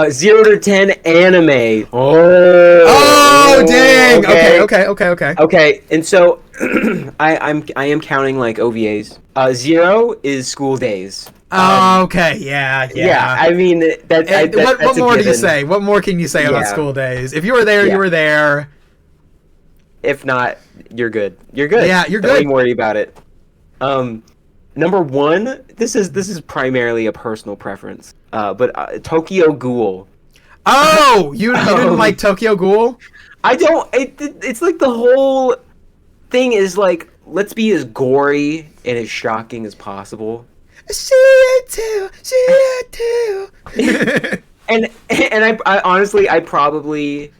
0 to 10 anime. Oh, dang. Okay. Okay. Okay, and so I am counting like OVAs. 0 is School Days. Okay, yeah. Yeah. I mean that's What a more do you given. say? What more can you say about Yeah. School Days? If you were there, you Yeah. were there. If not, you're good. You're good. Yeah, you're Don't good. even worry about it. Number one. This is primarily a personal preference. But Tokyo Ghoul. Oh, you didn't like Tokyo Ghoul? I don't. It's like the whole thing is like, let's be as gory and as shocking as possible. See it too. And I honestly, I probably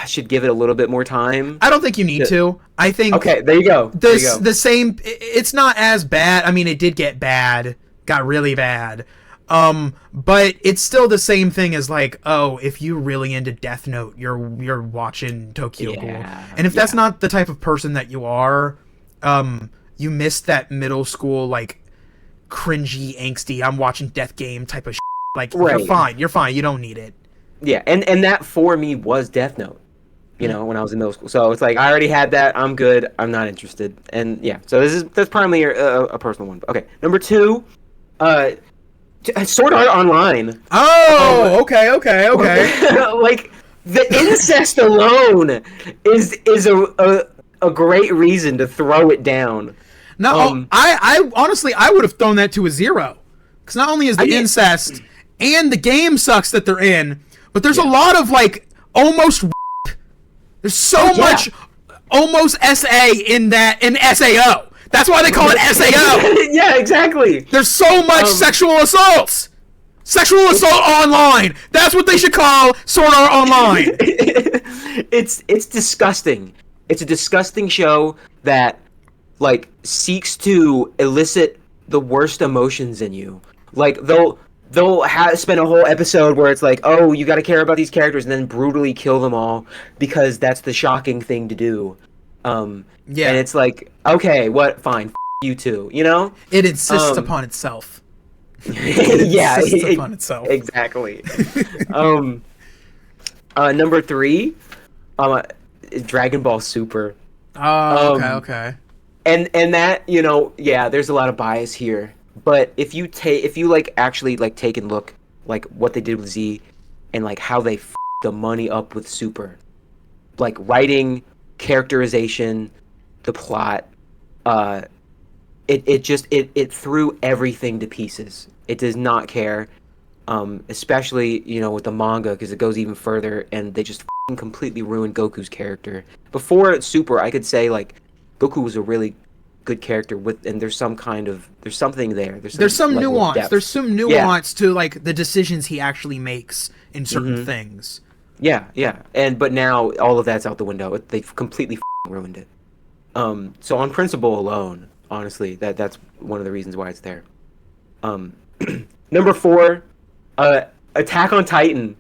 should give it a little bit more time. I don't think you need to. I think Okay, there you go. the same. It's not as bad. I mean, it did get bad, got really bad. But it's still the same thing as like, oh, if you're really into Death Note, you're watching Tokyo Ghoul. And if that's not the type of person that you are, you missed that middle school like cringy, angsty, I'm watching Death Game type of shit. Like, Right. You're fine. You don't need it. Yeah, and that for me was Death Note. You know, when I was in middle school, so it's like I already had that. I'm good. I'm not interested. And yeah, so that's primarily a personal one. Okay, number 2, Sword Art Online. Oh, okay. Like the incest alone is a great reason to throw it down. No, I honestly I would have thrown that to a 0, because not only is the incest and the game sucks that they're in, but there's a lot of like almost. There's so much almost SA in SAO. That's why they call it SAO. Yeah, exactly. There's so much sexual assaults. Sexual assault online. That's what they should call Sword Art Online. It's disgusting. It's a disgusting show that like seeks to elicit the worst emotions in you. Like they'll spend a whole episode where it's like, oh, you got to care about these characters, and then brutally kill them all because that's the shocking thing to do. And it's like, okay, what? Fine, you too. You know? It insists upon itself. Yeah, upon itself. Exactly. Number 3, Dragon Ball Super. Oh, okay. And that, you know, yeah, there's a lot of bias here. But if you like actually like take and look like what they did with Z and like how they the money up with Super, like writing, characterization, the plot, it threw everything to pieces. It does not care, especially, you know, with the manga, because it goes even further and they just completely ruined Goku's character. Before Super, I could say like Goku was a really good character and there's something there. There's some nuance. There's some nuance to like the decisions he actually makes in certain things. Yeah. But now all of that's out the window. They've completely ruined it. So on principle alone, honestly, that's one of the reasons why it's there. Number 4, Attack on Titan.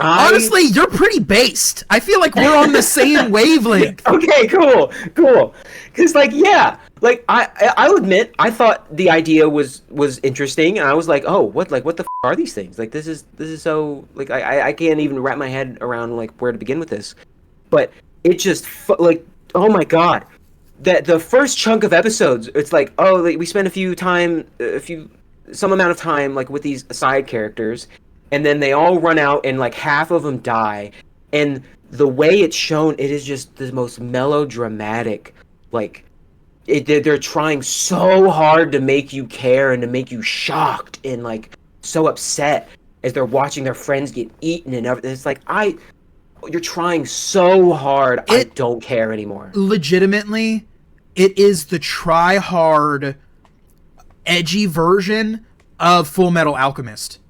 Honestly, you're pretty based. I feel like we're on the same wavelength. Okay, cool. Because like, yeah, like I'll admit, I thought the idea was interesting, and I was like, oh, what the are these things? Like, this is so like I can't even wrap my head around like where to begin with this. But it just like, oh my god, that the first chunk of episodes, it's like, oh, like, we spend some amount of time like with these side characters. And then they all run out, and like half of them die. And the way it's shown, it is just the most melodramatic. Like, they're trying so hard to make you care and to make you shocked and like so upset as they're watching their friends get eaten and everything. It's like, you're trying so hard. I don't care anymore. Legitimately, it is the try-hard, edgy version of Full Metal Alchemist.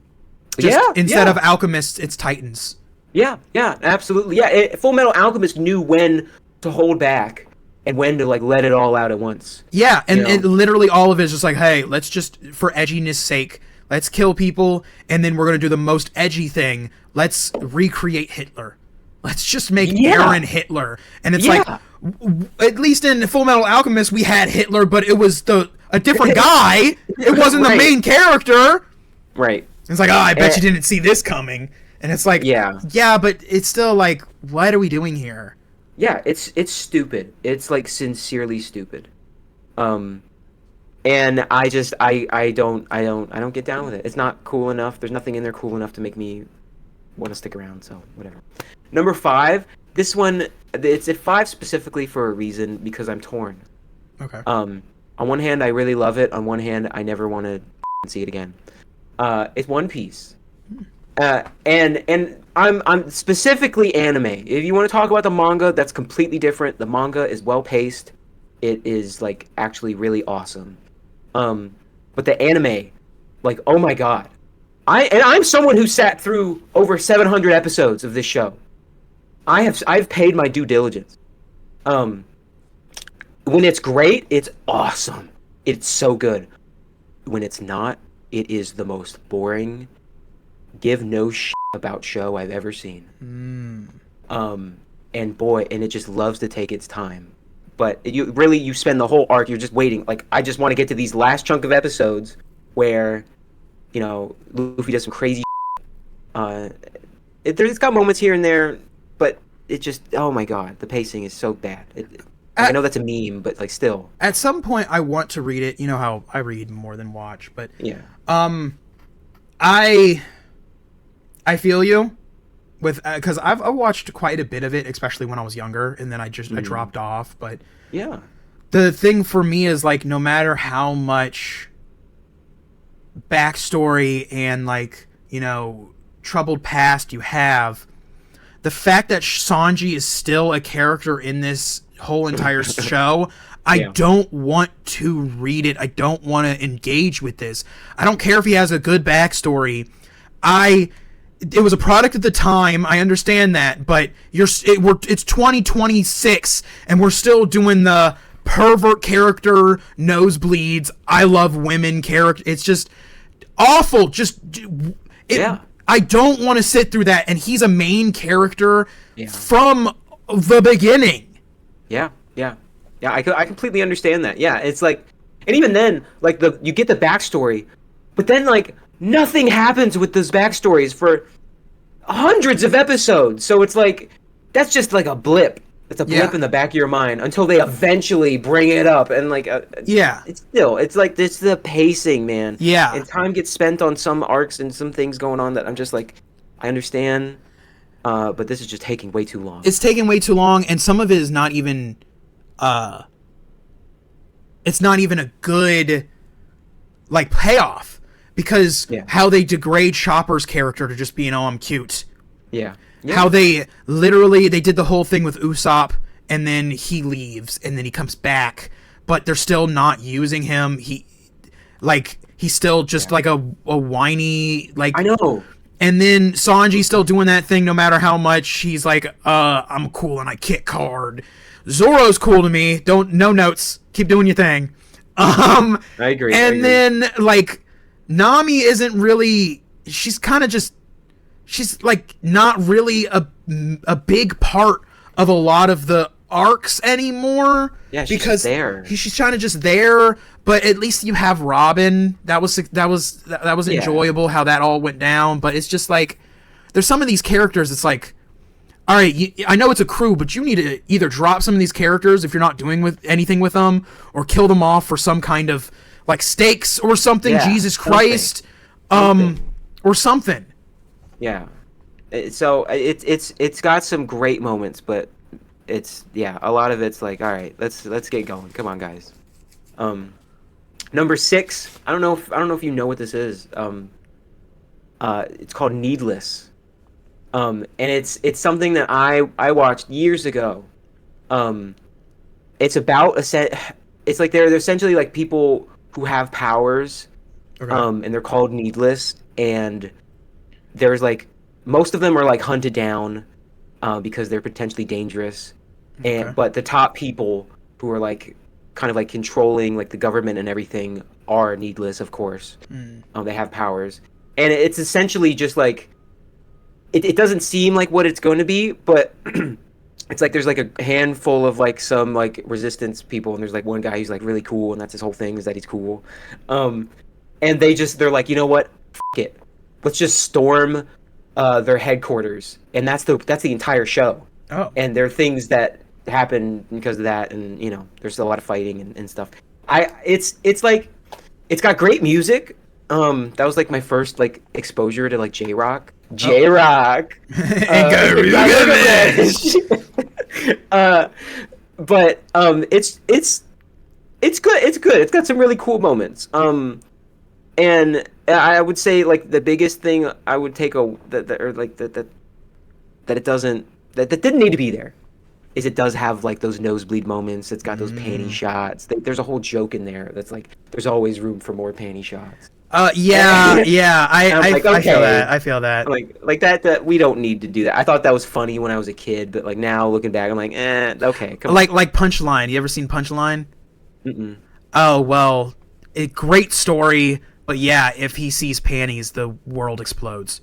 Instead of Alchemists, it's Titans. Yeah, absolutely. Yeah, Full Metal Alchemist knew when to hold back and when to like let it all out at once. Yeah, and literally all of it is just like, hey, let's just, for edginess sake, let's kill people, and then we're going to do the most edgy thing. Let's recreate Hitler. Let's just make Aaron Hitler. And it's like, at least in Full Metal Alchemist, we had Hitler, but it was a different guy. It wasn't the main character. Right. It's like, oh, I bet And, you didn't see this coming. And it's like, yeah, yeah, but it's still like, what are we doing here? yeah, it's stupid. It's like sincerely stupid. Um, and I don't get down with it. It's not cool enough. There's nothing in there cool enough to make me want to stick around. So whatever. Number five. This one, it's at five specifically for a reason because I'm torn. Okay. On one hand, I really love it. On one hand, I never want to see it again. It's One Piece. And I'm specifically anime. If you want to talk about the manga, that's completely different. The manga is well paced. It is like actually really awesome. But the anime, like, oh my god. I'm someone who sat through over 700 episodes of this show. I've paid my due diligence. When it's great, it's awesome. It's so good. When it's not, it is the most boring, give no shit about show I've ever seen. And boy, and it just loves to take its time. But you spend the whole arc, you're just waiting. Like, I just want to get to these last chunk of episodes where, Luffy does some crazy it's got moments here and there, but it just, oh my god, the pacing is so bad. I know that's a meme, but like still. At some point, I want to read it. You know how I read more than watch, but Yeah. I feel you with because I've watched quite a bit of it, especially when I was younger, and then I dropped off. But Yeah. the thing for me is like no matter how much backstory and like troubled past you have, the fact that Sanji is still a character in this whole entire show, I don't want to read it. I don't want to engage with this. I don't care if he has a good backstory. It was a product at the time. I understand that, but it's 2026 and we're still doing the pervert character nosebleeds. I love women character. It's just awful. I don't want to sit through that. And he's a main character from the beginning. Yeah. I completely understand that. Yeah, it's like, and even then, like you get the backstory, but then like nothing happens with those backstories for hundreds of episodes. So it's like that's just like a blip. It's a blip in the back of your mind until they eventually bring it up and like it's like it's the pacing, man. Yeah, and time gets spent on some arcs and some things going on that I'm just like, I understand, but this is just taking way too long. It's taking way too long, and some of it is not even it's not even a good like payoff because how they degrade Chopper's character to just being, oh, I'm cute. Yeah. How they did the whole thing with Usopp, and then he leaves, and then he comes back, but they're still not using him. He's still just like a whiny, like, I know. And then Sanji's still doing that thing no matter how much he's like, I'm cool and I kick hard. Zoro's cool to me. No notes. Keep doing your thing. I agree. And then like Nami isn't really. She's kind of just. She's like not really a big part of a lot of the arcs anymore. Yeah, she's because just there. She's kind of just there, but at least you have Robin. That was enjoyable how that all went down. But it's just like there's some of these characters. It's like, all right, I know it's a crew, but you need to either drop some of these characters if you're not doing anything with them, or kill them off for some kind of like stakes or something. Yeah, Jesus Christ, or something. Yeah, so it's got some great moments, but it's a lot of it's like, all right, let's get going. Come on, guys. Number 6. I don't know if you know what this is. It's called Needless. And it's something that I watched years ago. It's about it's like they're essentially like people who have powers, and they're called Needless, and there's like most of them are like hunted down because they're potentially dangerous, but the top people who are like kind of like controlling like the government and everything are Needless, of course. They have powers, and it's essentially just like it doesn't seem like what it's going to be, but it's like there's like a handful of like some like resistance people, and there's like one guy who's like really cool, and that's his whole thing is that he's cool. And they're like, you know what, F it. let's just storm their headquarters, and that's the entire show. Oh. And there are things that happen because of that, and there's a lot of fighting and stuff. It's like it's got great music. That was like my first like exposure to like J-Rock. J-Rock. But it's good. It's good. It's got some really cool moments. And I would say like the biggest thing I would take that it doesn't that didn't need to be there is it does have like those nosebleed moments. It's got those panty shots. There's a whole joke in there that's like there's always room for more panty shots. Yeah. I like, I feel okay. that. I feel that. Like that we don't need to do that. I thought that was funny when I was a kid, but like now looking back, I'm like, okay, come on. Like Punchline. You ever seen Punchline? Mm-mm. Oh well, a great story, but yeah, if he sees panties, the world explodes.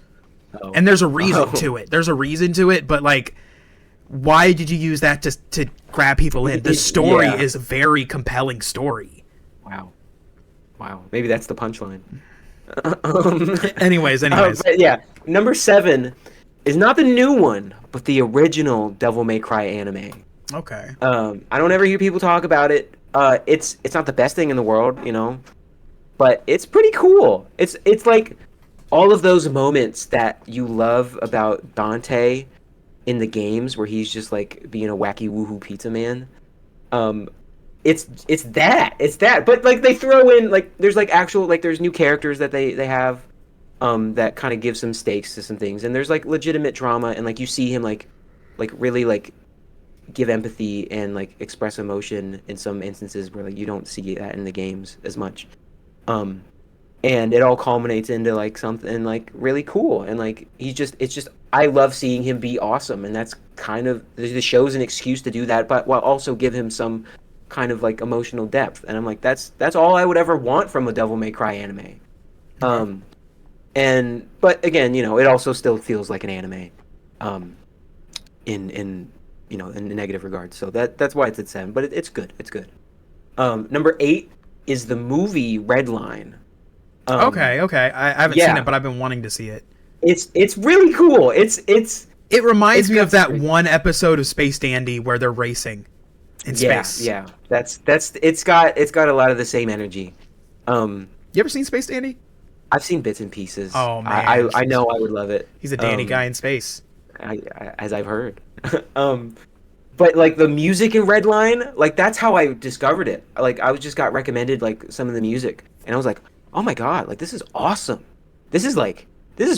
Oh. And there's a reason to it. There's a reason to it, but like, why did you use that to grab people in? The story is a very compelling story. Wow. Maybe that's the punchline. Anyways. But yeah, number 7 is not the new one, but the original Devil May Cry anime. Okay. I don't ever hear people talk about it. It's not the best thing in the world, but it's pretty cool. It's like all of those moments that you love about Dante in the games where he's just like being a wacky woohoo pizza man. It's that, but like they throw in like there's like actual like there's new characters that they have that kind of give some stakes to some things, and there's like legitimate drama, and like you see him like really like give empathy and like express emotion in some instances where like you don't see that in the games as much. And it all culminates into like something like really cool, and like it's just I love seeing him be awesome, and that's kind of the show's an excuse to do that, but while also give him some kind of like emotional depth, and I'm like that's all I would ever want from a Devil May Cry anime. But again, it also still feels like an anime, in negative regards. So that's why it's at 7, but it's good. It's good. Number 8 is the movie Redline. Okay. I haven't seen it, but I've been wanting to see it. It's really cool. It reminds me of that one episode of Space Dandy where they're racing in space. Yeah. It's got a lot of the same energy. You ever seen Space Dandy? I've seen bits and pieces. Oh man, I know I would love it. He's a dandy guy in space. As I've heard. But like the music in Redline, like that's how I discovered it. Like I just got recommended like some of the music, and I was like, oh my god, like this is awesome. This is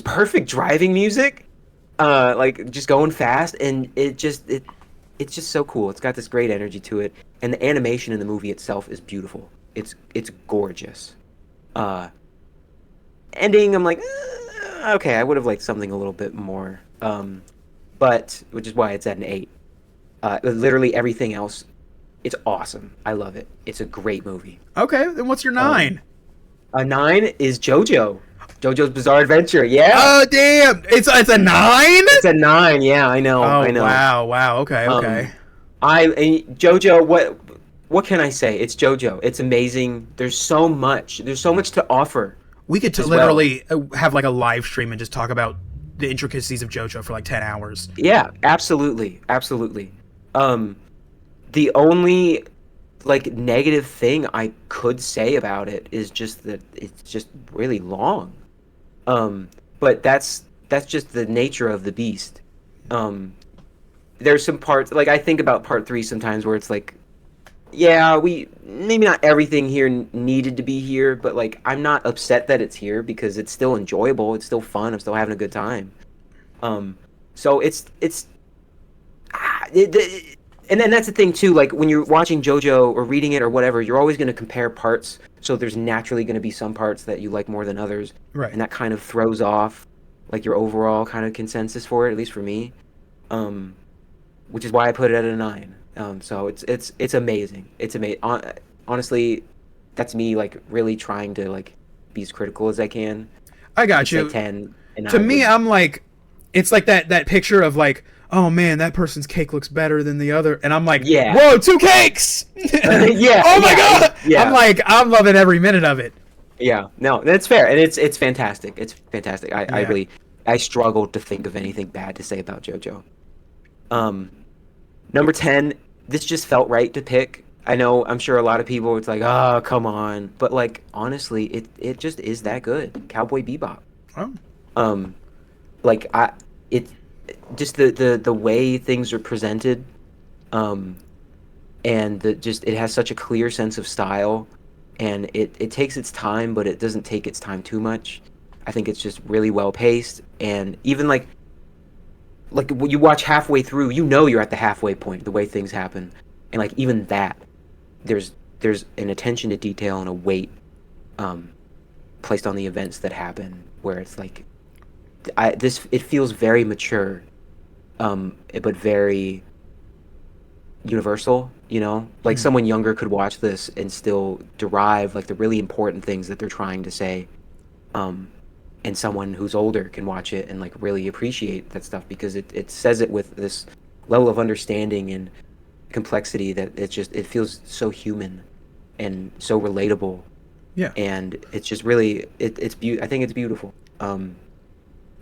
perfect driving music. Like just going fast, and it's just so cool. It's got this great energy to it, and the animation in the movie itself is beautiful. It's gorgeous. Ending, I'm like, okay, I would have liked something a little bit more. But which is why it's at an 8. Literally everything else, it's awesome. I love it. It's a great movie. Okay, then what's your 9? A 9 is JoJo's Bizarre Adventure. Yeah. Oh damn! It's a 9. It's a 9. Yeah, I know. Oh I know. Wow. Okay. JoJo. What can I say? It's JoJo. It's amazing. There's so much to offer. We could literally have like a live stream and just talk about the intricacies of JoJo for like 10 hours. Yeah, absolutely. The only like negative thing I could say about it is just that it's just really long. But that's just the nature of the beast. There's some parts like I think about part 3 sometimes where it's like, yeah, maybe not everything here needed to be here, but like I'm not upset that it's here because it's still enjoyable, it's still fun, I'm still having a good time. So and then that's the thing too, like when you're watching JoJo or reading it or whatever, you're always going to compare parts, so there's naturally going to be some parts that you like more than others, right? And that kind of throws off like your overall kind of consensus for it, at least for me, which is why I put it at a 9. So it's amazing. It's amazing. Honestly, that's me like really trying to like be as critical as I can. I got you. 10. And to me, I'm like, it's like that picture of like, oh man, that person's cake looks better than the other, and I'm like, yeah, whoa, 2 cakes. Yeah. Oh my god. Yeah. I'm loving every minute of it. Yeah, no, that's fair, and it's fantastic. It's fantastic. I Yeah. really I struggled to think of anything bad to say about JoJo. Um, Number 10, this just felt right to pick. I know, I'm sure a lot of people it's like, oh, come on, but like honestly, it just is that good. Cowboy Bebop. Oh. Um, like it just the way things are presented, um, and it has such a clear sense of style, and it takes its time, but it doesn't take its time too much. I think it's just really well paced, and even like when you watch halfway through, you know you're at the halfway point, the way things happen, and like even that, there's an attention to detail and a weight, um, placed on the events that happen, where it's like, it feels very mature, but very universal. You know, like Hmm. someone younger could watch this and still derive like the really important things that they're trying to say, um, and someone who's older can watch it and like really appreciate that stuff because it says it with this level of understanding and complexity that it feels so human and so relatable, Yeah. and it's just really I think it's beautiful.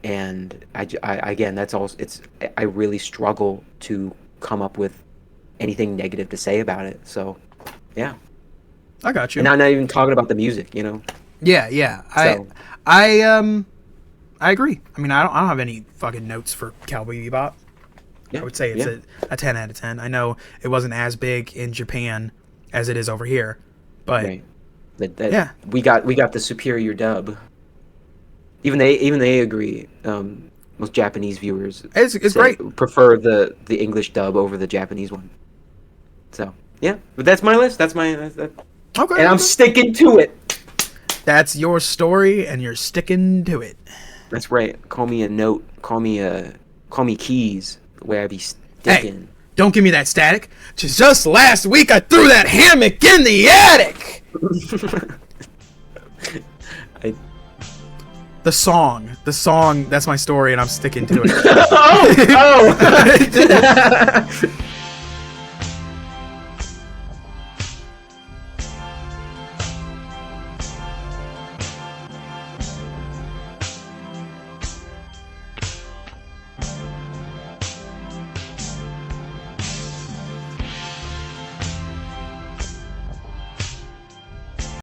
And again, that's all it's I really struggle to come up with anything negative to say about it, so yeah. I got And you. I'm not even talking about the music, you know. Yeah, yeah. So I I agree. I mean, I don't have any fucking notes for Cowboy Bebop. I yeah, would say it's yeah, a 10 out of 10. I know it wasn't as big in Japan as it is over here, but right. That yeah, we got the superior dub. Even they agree. Most Japanese viewers it's say great. prefer the English dub over the Japanese one. So yeah, but that's my list. Okay, And I'm okay. sticking to it. That's your story, and you're sticking to it. That's right. Call me a note. Call me keys. The way I be Hey, sticking. don't give me that static. Just last week, I threw that hammock in the attic. I, The song. That's my story, and I'm sticking to it. oh, oh.